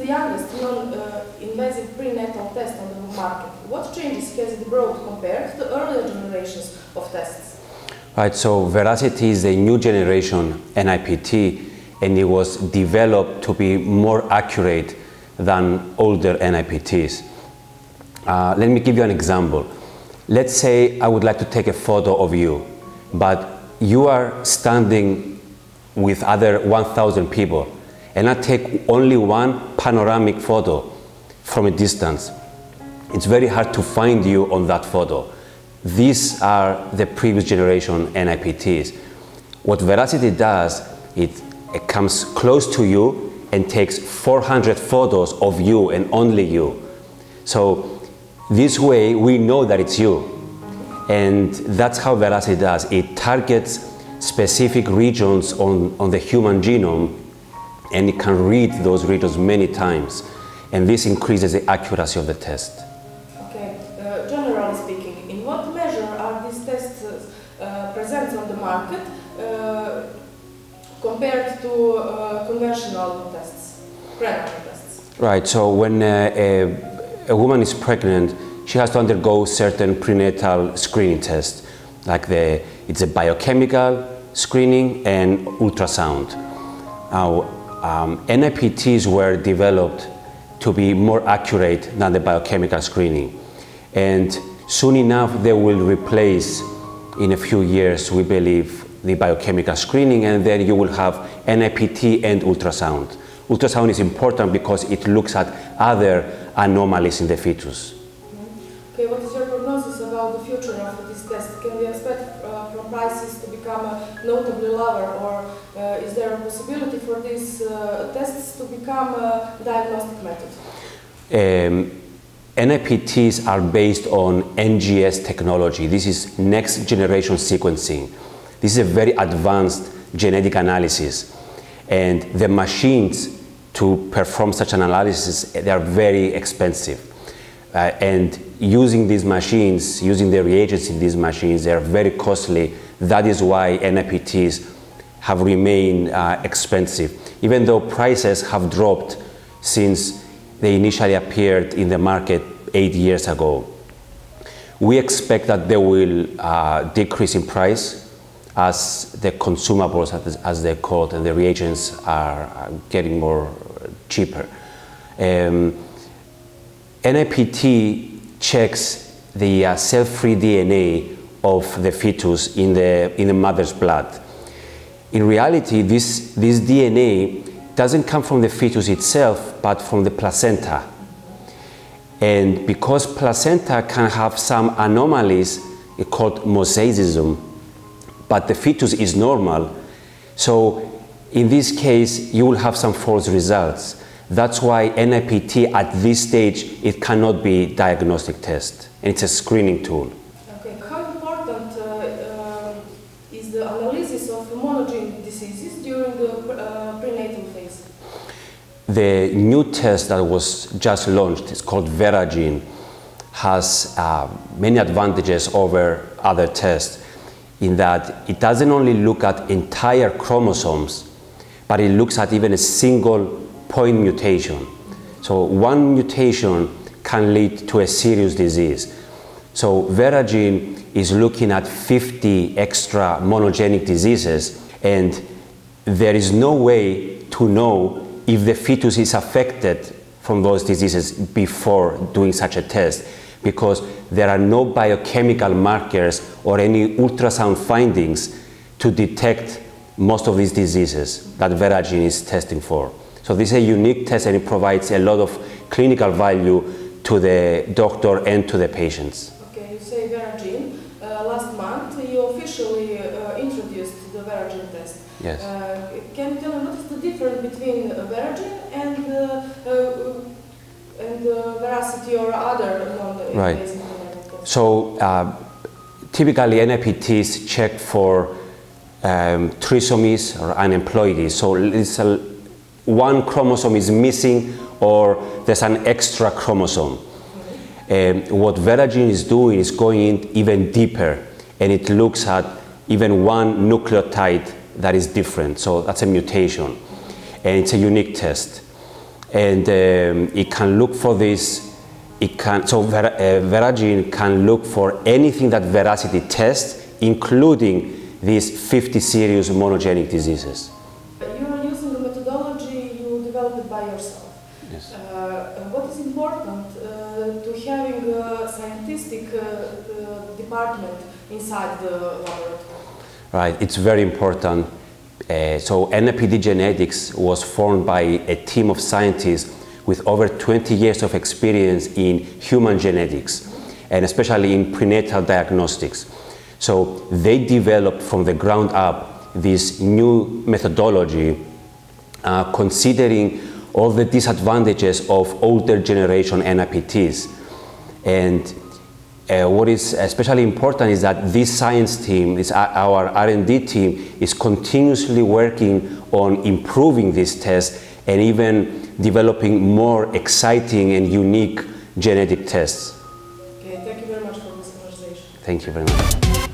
the youngest non-invasive prenatal test on the market. What changes has it brought compared to earlier generations of tests? Right, so Veracity is a new generation NIPT, and it was developed to be more accurate than older NIPTs. Let me give you an example. Let's say I would like to take a photo of you, but you are standing with other 1,000 people, and I take only one panoramic photo from a distance. It's very hard to find you on that photo. These are the previous generation NIPTs. What Veracity does, it comes close to you and takes 400 photos of you and only you. So this way we know that it's you. And that's how Veracity does. It targets specific regions on the human genome, and it can read those regions many times. And this increases the accuracy of the test. Okay, generally speaking, in what measure are these tests present on the market compared to conventional tests, prenatal tests? Right, so when a woman is pregnant, she has to undergo certain prenatal screening tests, like it's a biochemical screening and ultrasound. Now, NIPTs were developed to be more accurate than the biochemical screening. And soon enough, they will replace, in a few years, we believe, the biochemical screening, and then you will have NIPT and ultrasound. Ultrasound is important because it looks at other anomalies in the fetus. Okay, what is your prognosis about the future of this test? Can we expect from prices to become notably lower, or is there a possibility for these tests to become a diagnostic method? NIPTs are based on NGS technology. This is next generation sequencing. This is a very advanced genetic analysis, and the machines to perform such an analysis, they are very expensive. And using these machines, using the reagents in these machines, they are very costly. That is why NIPTs have remained expensive, even though prices have dropped since they initially appeared in the market 8 years ago. We expect that they will decrease in price as the consumables, as they're called, and the reagents are getting more cheaper. NIPT checks the cell-free DNA of the fetus in the mother's blood. In reality, this DNA doesn't come from the fetus itself, but from the placenta. And because placenta can have some anomalies called mosaicism, but the fetus is normal, so in this case you will have some false results. That's why NIPT at this stage, it cannot be a diagnostic test, and it's a screening tool. Okay, how important is the analysis of monogenic diseases during the prenatal phase? The new test that was just launched, it's called Veragene, has many advantages over other tests in that it doesn't only look at entire chromosomes, but it looks at even a single point mutation. So one mutation can lead to a serious disease. So Veragene is looking at 50 extra monogenic diseases, and there is no way to know if the fetus is affected from those diseases before doing such a test, because there are no biochemical markers or any ultrasound findings to detect most of these diseases that Veragene is testing for. So this is a unique test, and it provides a lot of clinical value to the doctor and to the patients. Okay, you say Veragene. Last month you officially introduced the Veragene test. Yes. Can you tell me what is the difference between Veragene and Veracity or other non-invasive tests? So typically NIPTs check for trisomies or aneuploidies. So it's one chromosome is missing, or there's an extra chromosome. What Veragene is doing is going in even deeper, and it looks at even one nucleotide that is different. So that's a mutation, and it's a unique test. and it can look for this. Veragene can look for anything that Veracity tests, including these 50 serious monogenic diseases. You are using the methodology you developed by yourself. Yes. What is important to having a scientific department inside the laboratory? Right, it's very important. So NIPD genetics was formed by a team of scientists with over 20 years of experience in human genetics, and especially in prenatal diagnostics. So they developed from the ground up this new methodology, considering all the disadvantages of older generation NIPTs. And what is especially important is that this science team, our R&D team, is continuously working on improving this test and even developing more exciting and unique genetic tests. Okay, thank you very much for this conversation. Thank you very much.